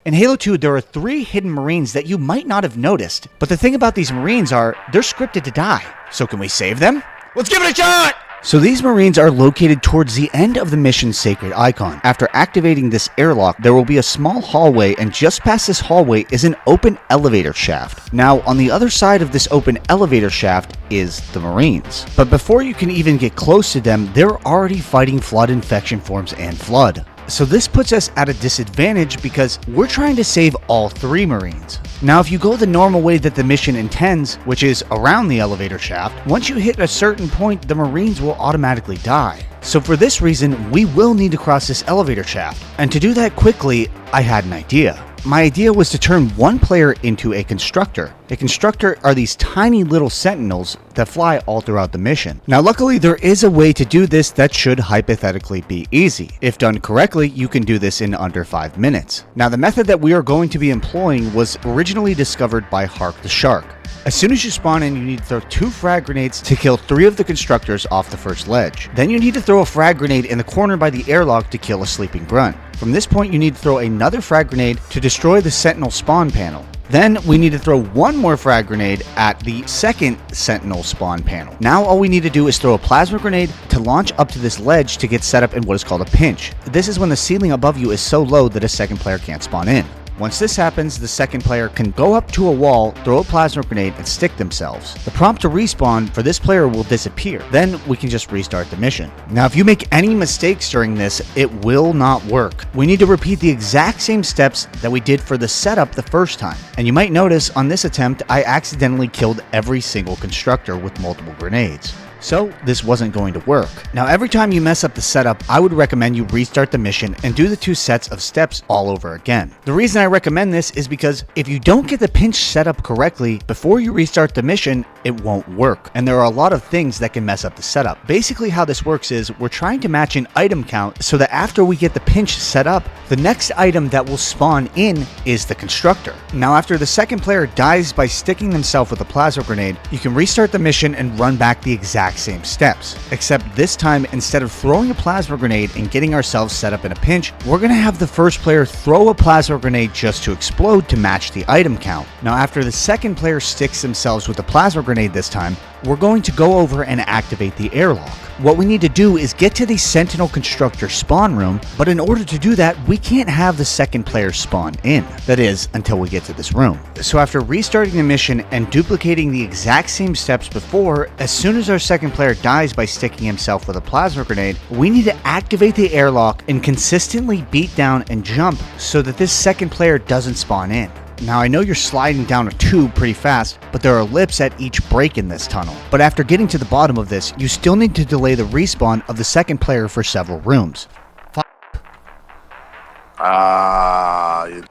In Halo 2, there are 3 hidden Marines that you might not have noticed, but the thing about these Marines are, they're scripted to die. So can we save them? Let's give it a shot! So these Marines are located towards the end of the mission's sacred icon. After activating this airlock, there will be a small hallway, and just past this hallway is an open elevator shaft. Now, on the other side of this open elevator shaft is the Marines. But before you can even get close to them, they're already fighting Flood infection forms and Flood. So this puts us at a disadvantage because we're trying to save all 3 Marines. Now if you go the normal way that the mission intends, which is around the elevator shaft, once you hit a certain point, the Marines will automatically die. So for this reason, we will need to cross this elevator shaft. And to do that quickly, I had an idea. My idea was to turn one player into a constructor. A constructor are these tiny little sentinels that fly all throughout the mission. Now luckily there is a way to do this that should hypothetically be easy. If done correctly, you can do this in under 5 minutes. Now the method that we are going to be employing was originally discovered by Hark the Shark. As soon as you spawn in, you need to throw 2 frag grenades to kill 3 of the constructors off the first ledge. Then you need to throw a frag grenade in the corner by the airlock to kill a sleeping grunt. From this point, you need to throw another frag grenade to destroy the sentinel spawn panel. Then we need to throw 1 more frag grenade at the second sentinel spawn panel. Now all we need to do is throw a plasma grenade to launch up to this ledge to get set up in what is called a pinch. This is when the ceiling above you is so low that a second player can't spawn in. Once this happens, the second player can go up to a wall, throw a plasma grenade, and stick themselves. The prompt to respawn for this player will disappear. Then we can just restart the mission. Now, if you make any mistakes during this, it will not work. We need to repeat the exact same steps that we did for the setup the first time. And you might notice on this attempt, I accidentally killed every single constructor with multiple grenades. So this wasn't going to work. Now every time you mess up the setup, I would recommend you restart the mission and do the 2 sets of steps all over again. The reason I recommend this is because if you don't get the pinch set up correctly before you restart the mission, it won't work. And there are a lot of things that can mess up the setup. Basically how this works is we're trying to match an item count so that after we get the pinch set up, the next item that will spawn in is the constructor. Now after the second player dies by sticking themselves with a plasma grenade, you can restart the mission and run back the exact same steps. Except this time, instead of throwing a plasma grenade and getting ourselves set up in a pinch, we're going to have the first player throw a plasma grenade just to explode to match the item count. Now after the second player sticks themselves with a plasma grenade this time, we're going to go over and activate the airlock. What we need to do is get to the Sentinel Constructor spawn room, but in order to do that, we can't have the second player spawn in. That is, until we get to this room. So after restarting the mission and duplicating the exact same steps before, as soon as our second player dies by sticking himself with a plasma grenade, we need to activate the airlock and consistently beat down and jump so that this second player doesn't spawn in. Now I know you're sliding down a tube pretty fast, but there are lips at each break in this tunnel. But after getting to the bottom of this, you still need to delay the respawn of the second player for several rooms.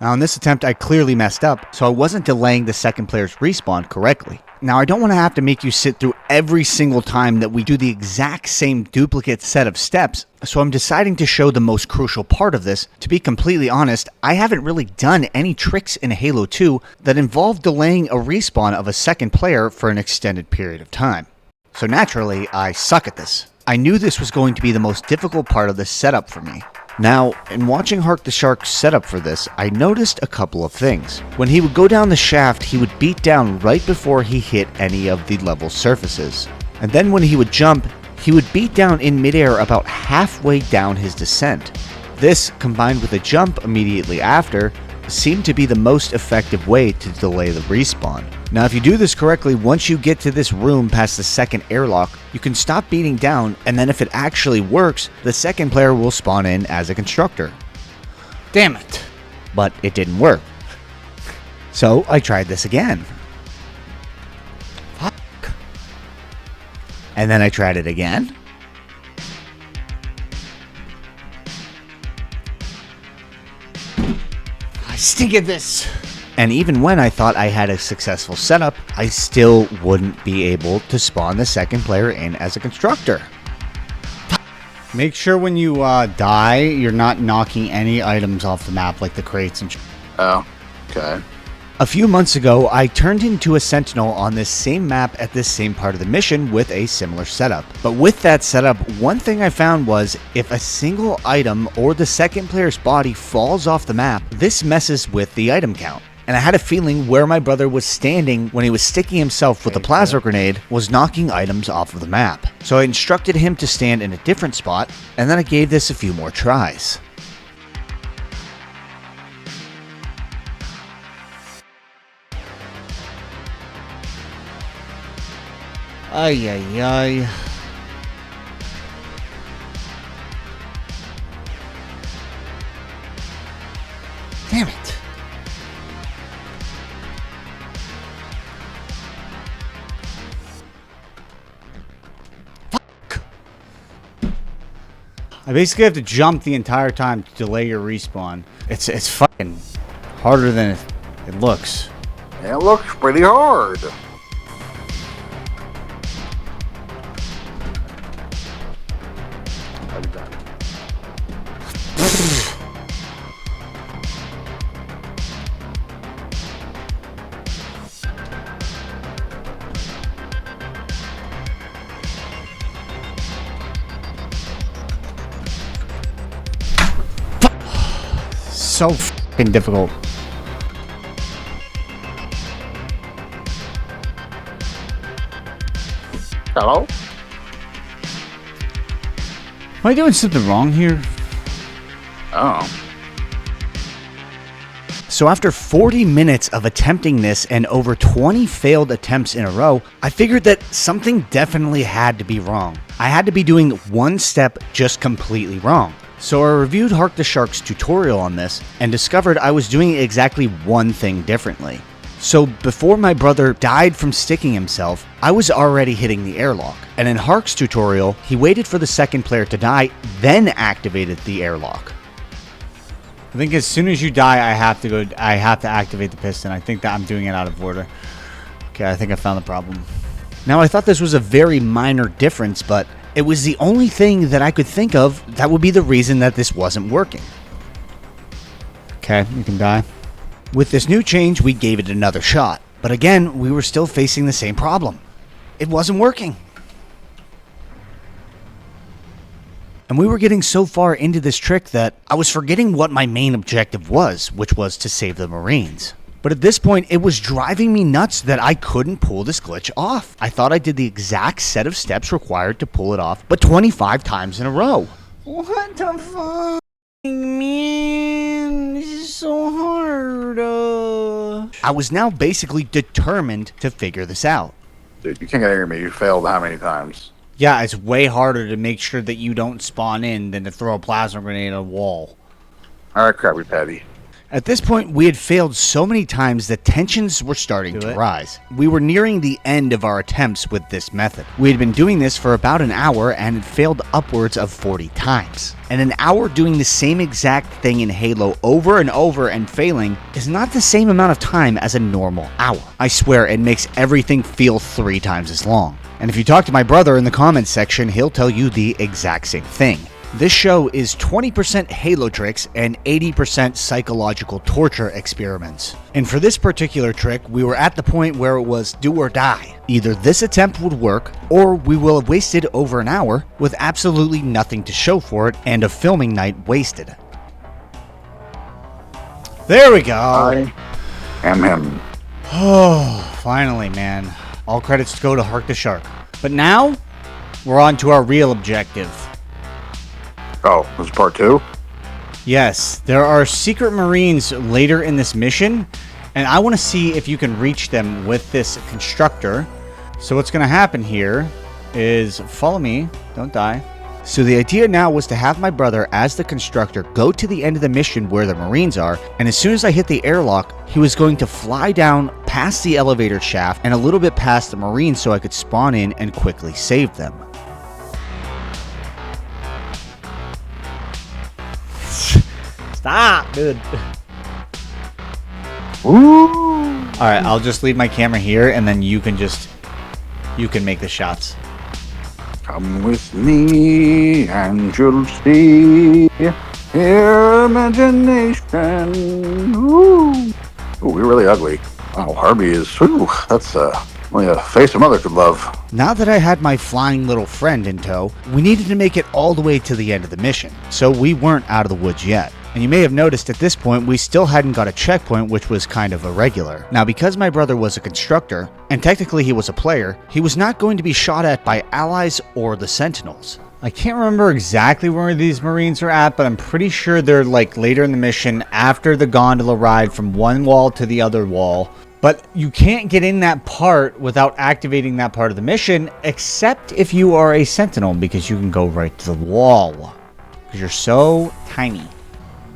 Now in this attempt I clearly messed up, so I wasn't delaying the second player's respawn correctly. Now I don't want to have to make you sit through every single time that we do the exact same duplicate set of steps, so I'm deciding to show the most crucial part of this. To be completely honest, I haven't really done any tricks in Halo 2 that involve delaying a respawn of a second player for an extended period of time. So naturally, I suck at this. I knew this was going to be the most difficult part of this setup for me. Now, in watching Hark the Shark's setup for this, I noticed a couple of things. When he would go down the shaft, he would beat down right before he hit any of the level surfaces. And then when he would jump, he would beat down in midair about halfway down his descent. This, combined with a jump immediately after, seemed to be the most effective way to delay the respawn. Now if you do this correctly, once you get to this room past the second airlock, you can stop beating down, and then if it actually works, the second player will spawn in as a constructor. Damn it. But it didn't work. So I tried this again. Fuck. And then I tried it again. I stink at this. And even when I thought I had a successful setup, I still wouldn't be able to spawn the second player in as a constructor. Make sure when you die, you're not knocking any items off the map like the crates and Oh, okay. A few months ago, I turned into a sentinel on this same map at this same part of the mission with a similar setup. But with that setup, one thing I found was if a single item or the second player's body falls off the map, this messes with the item count. And I had a feeling where my brother was standing when he was sticking himself with a plasma grenade was knocking items off of the map. So I instructed him to stand in a different spot, and then I gave this a few more tries. Ay, ay, ay. Damn it. Fuck. I basically have to jump the entire time to delay your respawn. It's fucking harder than it looks. It looks pretty hard. So fucking difficult. Hello? Am I doing something wrong here? Oh. So after 40 minutes of attempting this and over 20 failed attempts in a row, I figured that something definitely had to be wrong. I had to be doing one step just completely wrong. So I reviewed Hark the Shark's tutorial on this and discovered I was doing exactly one thing differently. So before my brother died from sticking himself, I was already hitting the airlock. And in Hark's tutorial, he waited for the second player to die, then activated the airlock. I think as soon as you die, I have to activate the piston. I think that I'm doing it out of order. Okay, I think I found the problem. Now, I thought this was a very minor difference, but it was the only thing that I could think of that would be the reason that this wasn't working. Okay, you can die. With this new change, we gave it another shot. But again, we were still facing the same problem. It wasn't working. And we were getting so far into this trick that I was forgetting what my main objective was, which was to save the Marines. But at this point, it was driving me nuts that I couldn't pull this glitch off. I thought I did the exact set of steps required to pull it off, but 25 times in a row. What the fuck, man? This is so hard. I was now basically determined to figure this out. Dude, you can't get angry at me. You failed how many times? Yeah, it's way harder to make sure that you don't spawn in than to throw a plasma grenade at a wall. Alright, Krabby Patty. At this point, we had failed so many times that tensions were starting to rise. We were nearing the end of our attempts with this method. We had been doing this for about an hour and had failed upwards of 40 times. And an hour doing the same exact thing in Halo over and over and failing is not the same amount of time as a normal hour. I swear it makes everything feel 3 times as long. And if you talk to my brother in the comments section, he'll tell you the exact same thing. This show is 20% Halo tricks and 80% psychological torture experiments. And for this particular trick, we were at the point where it was do or die. Either this attempt would work, or we will have wasted over an hour with absolutely nothing to show for it and a filming night wasted. There we go. I am him. Oh, finally, man. All credits go to Hark the Shark. But now, we're on to our real objective. Oh, this is part 2? Yes, there are secret Marines later in this mission, and I want to see if you can reach them with this constructor. So what's going to happen here is, follow me, don't die. So the idea now was to have my brother as the constructor go to the end of the mission where the Marines are, and as soon as I hit the airlock, he was going to fly down past the elevator shaft and a little bit past the Marines so I could spawn in and quickly save them. Stop, dude. Ooh. Alright, I'll just leave my camera here and then you can make the shots. Come with me and you'll see your imagination. Ooh. Ooh, we you're really ugly. Oh, Herbie is, whew, that's only a face a mother could love. Now that I had my flying little friend in tow, we needed to make it all the way to the end of the mission, so we weren't out of the woods yet. And you may have noticed at this point we still hadn't got a checkpoint, which was kind of irregular. Now, because my brother was a constructor, and technically he was a player, he was not going to be shot at by allies or the Sentinels. I can't remember exactly where these Marines are at, but I'm pretty sure they're like later in the mission after the gondola ride from one wall to the other wall. But you can't get in that part without activating that part of the mission, except if you are a Sentinel, because you can go right to the wall. Because you're so tiny.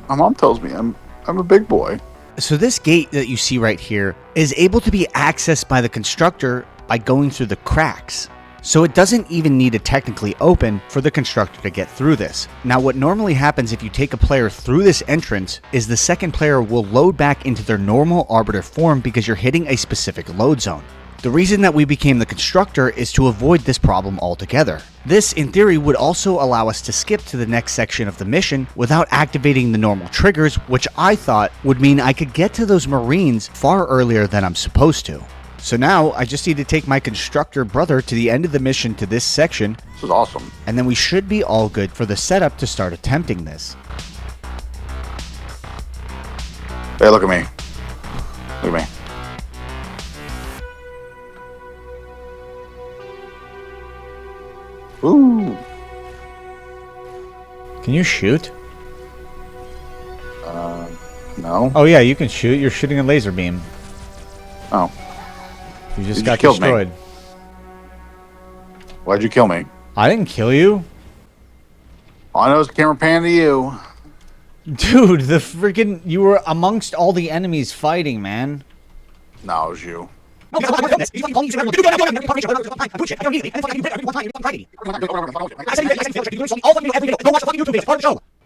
My mom tells me I'm a big boy. So this gate that you see right here is able to be accessed by the constructor by going through the cracks. So it doesn't even need to technically open for the constructor to get through this. Now, what normally happens if you take a player through this entrance is the second player will load back into their normal arbiter form because you're hitting a specific load zone. The reason that we became the constructor is to avoid this problem altogether. This, in theory, would also allow us to skip to the next section of the mission without activating the normal triggers, which I thought would mean I could get to those Marines far earlier than I'm supposed to. So now I just need to take my constructor brother to the end of the mission to this section. This is awesome. And then we should be all good for the setup to start attempting this. Hey, look at me. Look at me. Ooh. Can you shoot? No. Oh yeah, you can shoot. You're shooting a laser beam. Oh. You just You got killed me. destroyed. Why'd you kill me? I didn't kill you. All I know is the camera pan to you. Dude, the freaking... You were amongst all the enemies fighting, man. No, it was you.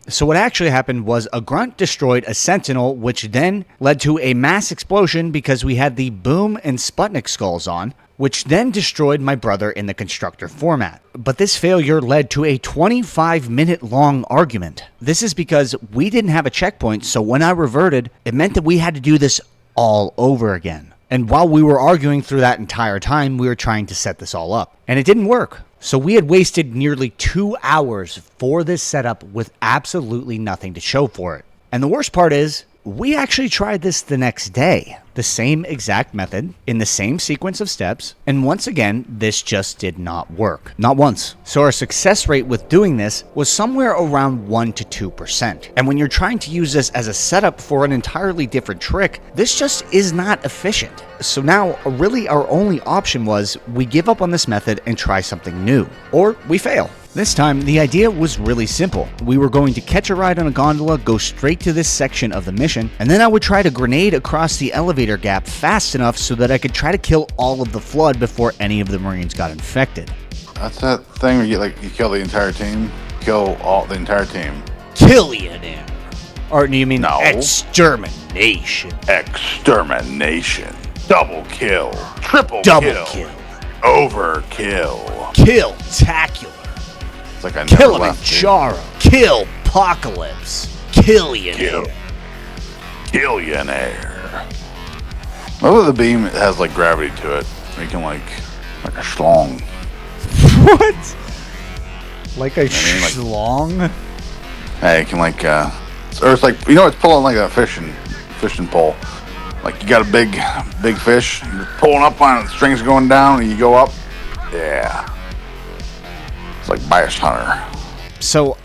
So what actually happened was a grunt destroyed a sentinel, which then led to a mass explosion because we had the boom and Sputnik skulls on, which then destroyed my brother in the constructor format. But this failure led to a 25-minute long argument. This is because we didn't have a checkpoint, so when I reverted, it meant that we had to do this all over again. And while we were arguing through that entire time, we were trying to set this all up. And it didn't work. So we had wasted nearly 2 hours for this setup with absolutely nothing to show for it. And the worst part is, we actually tried this the next day. The same exact method, in the same sequence of steps, and once again, this just did not work. Not once. So our success rate with doing this was somewhere around 1 to 2%. And when you're trying to use this as a setup for an entirely different trick, this just is not efficient. So now, really our only option was, we give up on this method and try something new. Or we fail. This time, the idea was really simple. We were going to catch a ride on a gondola, go straight to this section of the mission, and then I would try to grenade across the elevator gap fast enough so that I could try to kill all of the flood before any of the Marines got infected. That's that thing where you kill the entire team? Kill all the entire team. Killionaire. Or do you mean No. extermination? Extermination. Double kill. Triple Double kill. Overkill. Kill-tacular. It's like I never left. Kilimanjaro. Kill Apocalypse. Killionaire. Killionaire. What if the beam has like gravity to it? You can like a schlong. What? Like a like- schlong? Hey, it can like or it's like, you know, it's pulling like a fishing pole. Like you got a big fish, you're pulling up on it, the string's going down, and you go up. Yeah. It's like Bias Hunter. So,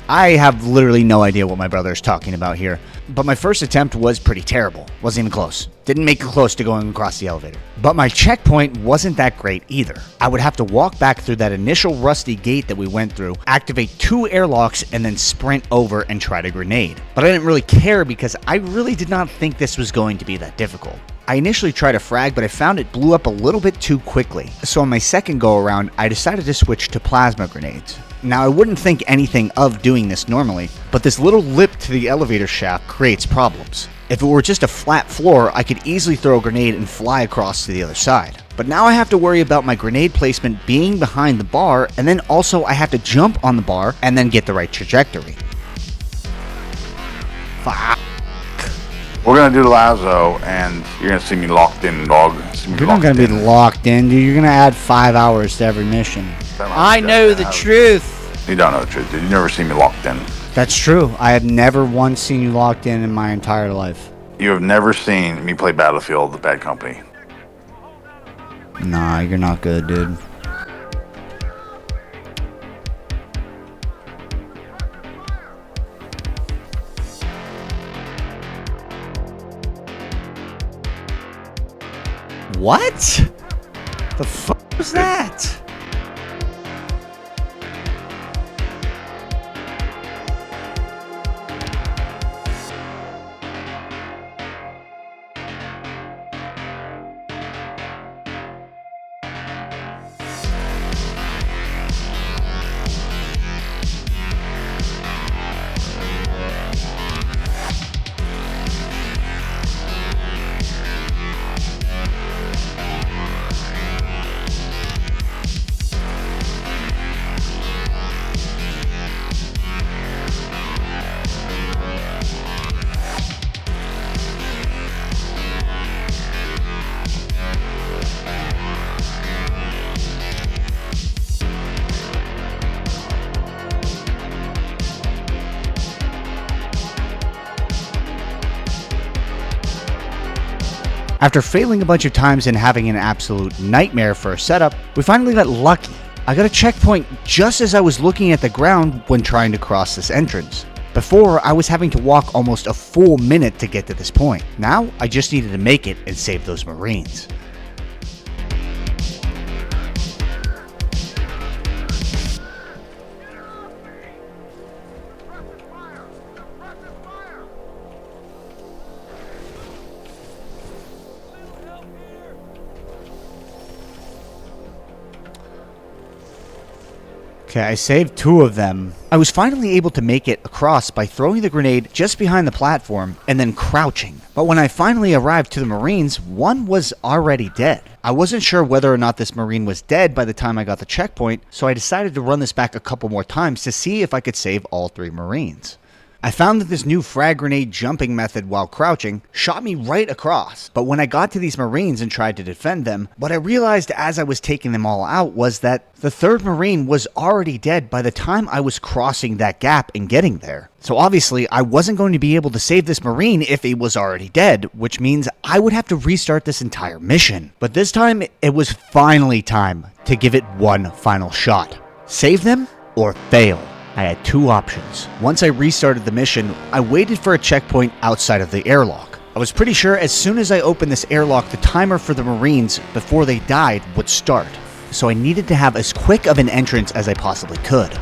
I have literally no idea what my brother is talking about here. But my first attempt was pretty terrible. Wasn't even close. Didn't make it close to going across the elevator. But my checkpoint wasn't that great either. I would have to walk back through that initial rusty gate that we went through, activate 2 airlocks, and then sprint over and try to grenade. But I didn't really care because I really did not think this was going to be that difficult. I initially tried a frag, but I found it blew up a little bit too quickly. So on my second go around, I decided to switch to plasma grenades. Now, I wouldn't think anything of doing this normally, but this little lip to the elevator shaft creates problems. If it were just a flat floor, I could easily throw a grenade and fly across to the other side. But now I have to worry about my grenade placement being behind the bar, and then also I have to jump on the bar and then get the right trajectory. Fuck. We're gonna do the lasso, and you're gonna see me locked in, dog. You're not gonna be locked in, dude. You're gonna add 5 hours to every mission. I know the truth. You don't know the truth, dude. You never see me locked in. That's true. I have never once seen you locked in my entire life. You have never seen me play Battlefield, the Bad Company. Nah, you're not good, dude. What? The fuck was that? After failing a bunch of times and having an absolute nightmare for a setup, we finally got lucky. I got a checkpoint just as I was looking at the ground when trying to cross this entrance. Before, I was having to walk almost a full minute to get to this point. Now, I just needed to make it and save those Marines. Okay, I saved 2 of them. I was finally able to make it across by throwing the grenade just behind the platform and then crouching. But when I finally arrived to the Marines, one was already dead. I wasn't sure whether or not this Marine was dead by the time I got the checkpoint, so I decided to run this back a couple more times to see if I could save all 3 Marines. I found that this new frag grenade jumping method while crouching shot me right across, but when I got to these Marines and tried to defend them, what I realized as I was taking them all out was that the 3rd Marine was already dead by the time I was crossing that gap and getting there. So obviously I wasn't going to be able to save this Marine if he was already dead, which means I would have to restart this entire mission. But this time it was finally time to give it one final shot. Save them or fail. I had 2 options. Once I restarted the mission, I waited for a checkpoint outside of the airlock. I was pretty sure as soon as I opened this airlock, the timer for the Marines before they died would start. So I needed to have as quick of an entrance as I possibly could.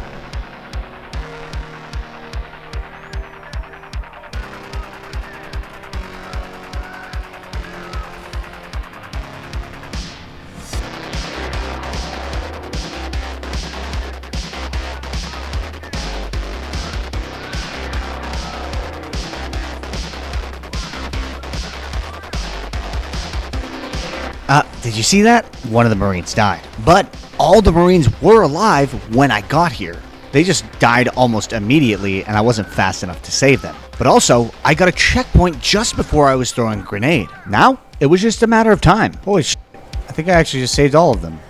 Did you see that? One of the Marines died. But all the Marines were alive when I got here. They just died almost immediately and I wasn't fast enough to save them. But also, I got a checkpoint just before I was throwing a grenade. Now, it was just a matter of time. Holy shit. I think I actually just saved all of them.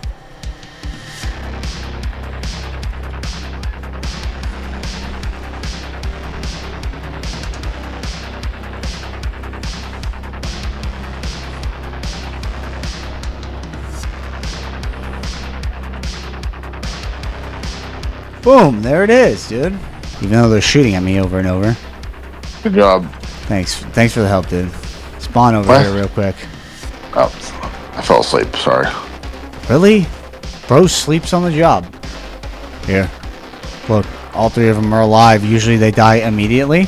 Boom, there it is, dude. Even though they're shooting at me over and over. Good job. Thanks for the help, dude. Spawn over here real quick. Oh, I fell asleep, sorry. Really? Bro sleeps on the job. Here. Look, all 3 of them are alive. Usually they die immediately.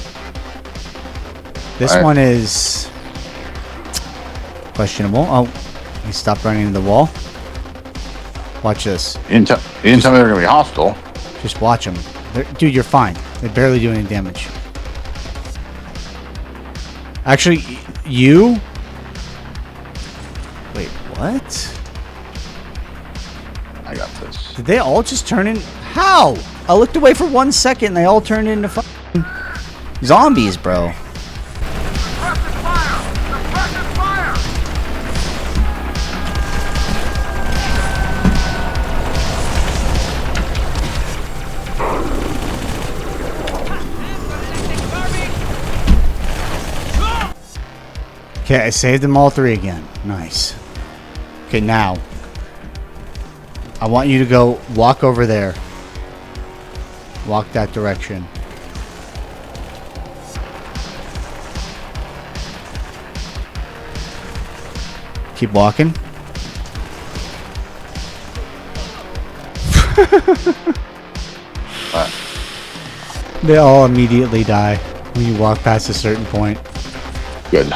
This one is questionable. Oh, he stopped running into the wall. Watch this. You didn't tell me they're going to be hostile. Just watch them. Dude, you're fine. They barely do any damage. Actually, you... Wait, what? I got this. Did they all just turn in... How? I looked away for 1 second and they all turned into fucking zombies, bro. Okay, I saved them all 3 again. Nice. Okay, now. I want you to go walk over there. Walk that direction. Keep walking. They all immediately die when you walk past a certain point. Good.